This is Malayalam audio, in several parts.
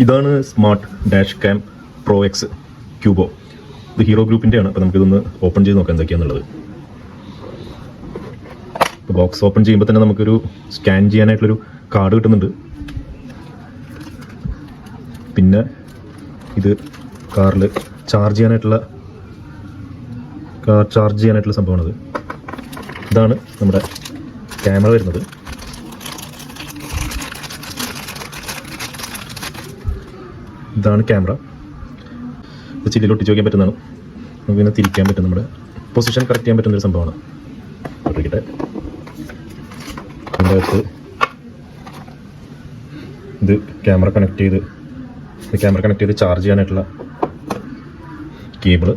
ഇതാണ് smart dash cam pro X Qubo. ഇത് ഹീറോ ഗ്രൂപ്പിൻ്റെയാണ്. അപ്പോൾ നമുക്കിതൊന്ന് ഓപ്പൺ ചെയ്ത് നോക്കാം എന്തൊക്കെയാണെന്നുള്ളത്. ഇപ്പോൾ ബോക്സ് ഓപ്പൺ ചെയ്യുമ്പോൾ തന്നെ നമുക്കൊരു സ്കാൻ ചെയ്യാനായിട്ടുള്ളൊരു കാർഡ് കിട്ടുന്നുണ്ട്. പിന്നെ ഇത് കാറിൽ ചാർജ് ചെയ്യാനായിട്ടുള്ള സംഭവമാണത്. ഇതാണ് നമ്മുടെ ക്യാമറ വരുന്നത്. ഇതാണ് ക്യാമറ. ഇത് ചില്ലിലൊട്ടിച്ച് വയ്ക്കാൻ പറ്റുന്നതാണ്. നമുക്കിങ്ങനെ തിരിക്കാൻ പറ്റും. നമ്മുടെ പൊസിഷൻ കറക്റ്റ് ചെയ്യാൻ പറ്റുന്നൊരു സംഭവമാണ്. ഒട്ടിക്കട്ടെ. അതിൻ്റെ അകത്ത് ഇത് ക്യാമറ കണക്ട് ചെയ്ത് ചാർജ് ചെയ്യാനായിട്ടുള്ള കേബിള്.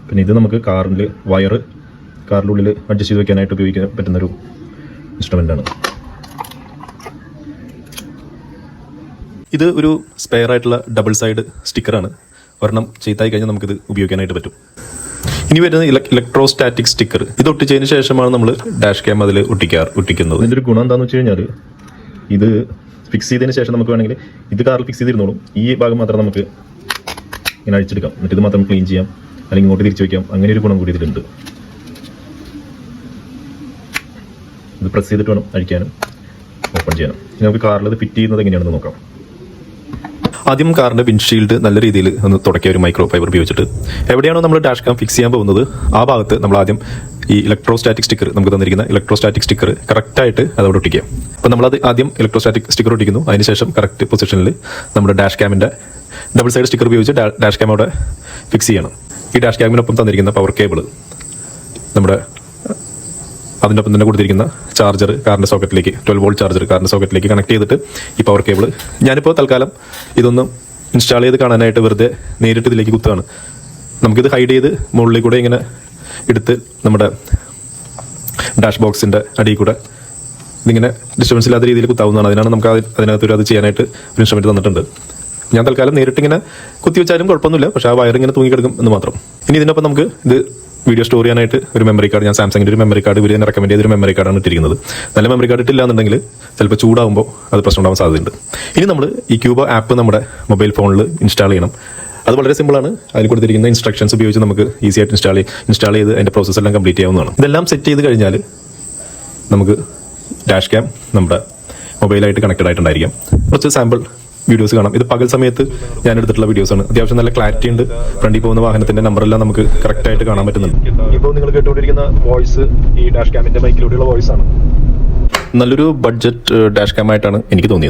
പിന്നെ ഇത് നമുക്ക് കാറിൻ്റെ കാറിൻ്റെ ഉള്ളിൽ അഡ്ജസ്റ്റ് ചെയ്ത് വയ്ക്കാനായിട്ട് ഉപയോഗിക്കാൻ പറ്റുന്നൊരു ഇൻസ്ട്രുമെൻ്റാണ്. ഇത് ഒരു സ്പെയർ ആയിട്ടുള്ള ഡബിൾ സൈഡ് സ്റ്റിക്കറാണ്. ഒരെണ്ണം ചീത്തായി കഴിഞ്ഞാൽ നമുക്കിത് ഉപയോഗിക്കാനായിട്ട് പറ്റും. ഇനി വരുന്നത് ഇലക്ട്രോസ്റ്റാറ്റിക് സ്റ്റിക്കർ. ഇത് ഒട്ടിച്ചതിന് ശേഷമാണ് നമ്മൾ ഡാഷ് ക്യാം അതിൽ ഒട്ടിക്കുന്നത്. ഇതിൻ്റെ ഒരു ഗുണം എന്താണെന്ന് വെച്ച് കഴിഞ്ഞാൽ ഇത് ഫിക്സ് ചെയ്തതിന് ശേഷം നമുക്ക് വേണമെങ്കിൽ ഇത് കാറിൽ ഫിക്സ് ചെയ്തിരുന്നോളും. ഈ ഭാഗം മാത്രം നമുക്ക് ഇങ്ങനെ അഴിച്ചെടുക്കാം. എന്നിട്ട് ഇത് മാത്രം ക്ലീൻ ചെയ്യാം, അല്ലെങ്കിൽ ഇങ്ങോട്ട് തിരിച്ചു വയ്ക്കാം. അങ്ങനെ ഒരു ഗുണം കൂടി ഇതിലുണ്ട്. ഇത് പ്രസ് ചെയ്തിട്ട് വേണം അഴിക്കാനും ഓപ്പൺ ചെയ്യാനും. ഇനി നമുക്ക് കാറിൽ ഇത് ഫിറ്റ് ചെയ്യുന്നത് എങ്ങനെയാണെന്ന് നോക്കാം. ആദ്യം കാറിൻ്റെ വിൻഷീൽഡ് നല്ല രീതിയിൽ ഒന്ന് തുടക്കിയ ഒരു മൈക്രോ ഫൈബർ ഉപയോഗിച്ചിട്ട് എവിടെയാണോ നമ്മൾ ഡാഷ് ക്യാം ഫിക്സ് ചെയ്യാൻ പോകുന്നത് ആ ഭാഗത്ത് നമ്മൾ ആദ്യം ഈ ഇലക്ട്രോസ്റ്റാറ്റിക് സ്റ്റിക്കർ, നമുക്ക് തന്നിരിക്കുന്ന ഇലക്ട്രോസ്റ്റാറ്റിക് സ്റ്റിക്കർ കറക്റ്റായിട്ട് അതോടെ ഒട്ടിക്കുക. അപ്പോൾ നമ്മളത് ആദ്യം ഇലക്ട്രോസ്റ്റാറ്റിക് സ്റ്റിക്കർ ഒട്ടിക്കുന്നു. അതിനുശേഷം കറക്റ്റ് പൊസിഷനിൽ നമ്മുടെ ഡാഷ് ക്യാമിൻ്റെ ഡബിൾ സൈഡ് സ്റ്റിക്കർ ഉപയോഗിച്ച് ഡാഷ് ക്യാം അവിടെ ഫിക്സ് ചെയ്യണം. ഈ ഡാഷ് ക്യാമിനൊപ്പം തന്നിരിക്കുന്ന പവർ കേബിൾ, നമ്മുടെ അതിൻ്റെ ഒപ്പം തന്നെ കൊടുത്തിരിക്കുന്ന ചാർജർ കാറിൻ്റെ സോക്കറ്റിലേക്ക് 12 വോൾട്ട് ചാർജർ കാറിൻ്റെ സോക്കറ്റിലേക്ക് കണക്ട് ചെയ്തിട്ട് ഈ പവർ കേബിൾ ഞാനിപ്പോൾ തൽക്കാലം ഇതൊന്നും ഇൻസ്റ്റാൾ ചെയ്ത് കാണാനായിട്ട് വെറുതെ നേരിട്ട് ഇതിലേക്ക് കുത്തുകയാണ്. നമുക്കിത് ഹൈഡ് ചെയ്ത് മുകളിൽ കൂടെ ഇങ്ങനെ എടുത്ത് നമ്മുടെ ഡാഷ് ബോക്സിൻ്റെ അടിയിൽ കൂടെ ഇതിങ്ങനെ ഡിസ്റ്റർബൻസ് ഇല്ലാത്ത രീതിയിൽ കുത്താവുന്നതാണ്. അതിനാണ് നമുക്ക് അതിനകത്തൊരു അത് ചെയ്യാനായിട്ട് ഒരു ഇൻസ്ട്രുമെൻറ്റ് തന്നിട്ടുണ്ട്. ഞാൻ തൽക്കാലം നേരിട്ട് ഇങ്ങനെ കുത്തി വെച്ചാലും കുഴപ്പമൊന്നുമില്ല, പക്ഷേ ആ വയർ ഇങ്ങനെ തൂങ്ങിക്കിടക്കും എന്ന് മാത്രം. ഇനി ഇതിനൊപ്പം നമുക്ക് ഇത് വീഡിയോ സ്റ്റോർ ചെയ്യാനായിട്ട് ഒരു മെമ്മറി കാർഡ്, ഞാൻ സാംസങ്ങിൻ്റെ ഒരു മെമ്മറി കാർഡ് ഇവർ തന്നെ റെക്കമെൻഡ് ചെയ്തൊരു മെമ്മറി കാർഡാണ് ഇട്ടിരിക്കുന്നത്. നല്ല മെമ്മറി കാർഡ് ഇട്ടില്ല എന്നുണ്ടെങ്കിൽ ചിലപ്പോൾ ചൂടാകുമ്പോൾ അത് പ്രശ്നം ഉണ്ടാകാൻ സാധ്യതയുണ്ട്. ഇനി നമ്മൾ ഈ ക്യൂബോ ആപ്പ് നമ്മുടെ മൊബൈൽ ഫോണിൽ ഇൻസ്റ്റാൾ ചെയ്യണം. അത് വളരെ സിമ്പിളാണ്. അതിൽ കൊടുത്തിരിക്കുന്ന ഇൻസ്ട്രക്ഷൻസ് ഉപയോഗിച്ച് നമുക്ക് ഈസി ആയിട്ട് ഇൻസ്റ്റാൾ ചെയ്ത് അതിൻ്റെ പ്രോസസ്സ് എല്ലാം കംപ്ലീറ്റ് ചെയ്യാവുന്നതാണ്. ഇതെല്ലാം സെറ്റ് ചെയ്ത് കഴിഞ്ഞാൽ നമുക്ക് ഡാഷ് ക്യാം നമ്മുടെ മൊബൈലായിട്ട് കണക്റ്റഡ് ആയിട്ടുണ്ടായിരിക്കാം. കുറച്ച് സാമ്പിൾ വീഡിയോസ് കാണാം. ഇത് പകൽ സമയത്ത് ഞാൻ എടുത്തിട്ടുള്ള വീഡിയോസാണ്. അത്യാവശ്യം നല്ല ക്ലാരിറ്റി ഉണ്ട്. ഫ്രണ്ടിൽ പോകുന്ന വാഹനത്തിന്റെ നമ്പറെല്ലാം നമുക്ക് കറക്റ്റ് ആയിട്ട് കാണാൻ പറ്റുന്നുണ്ട്. ഇപ്പോൾ നിങ്ങൾ കേട്ടുകൊണ്ടിരിക്കുന്ന വോയിസ് ഈ ഡാഷ് ക്യാമിന്റെ മൈക്കിലൂടെയുള്ള വോയിസ് ആണ്. നല്ലൊരു ബഡ്ജറ്റ് ഡാഷ് ക്യാം ആയിട്ടാണ് എനിക്ക് തോന്നിയത്.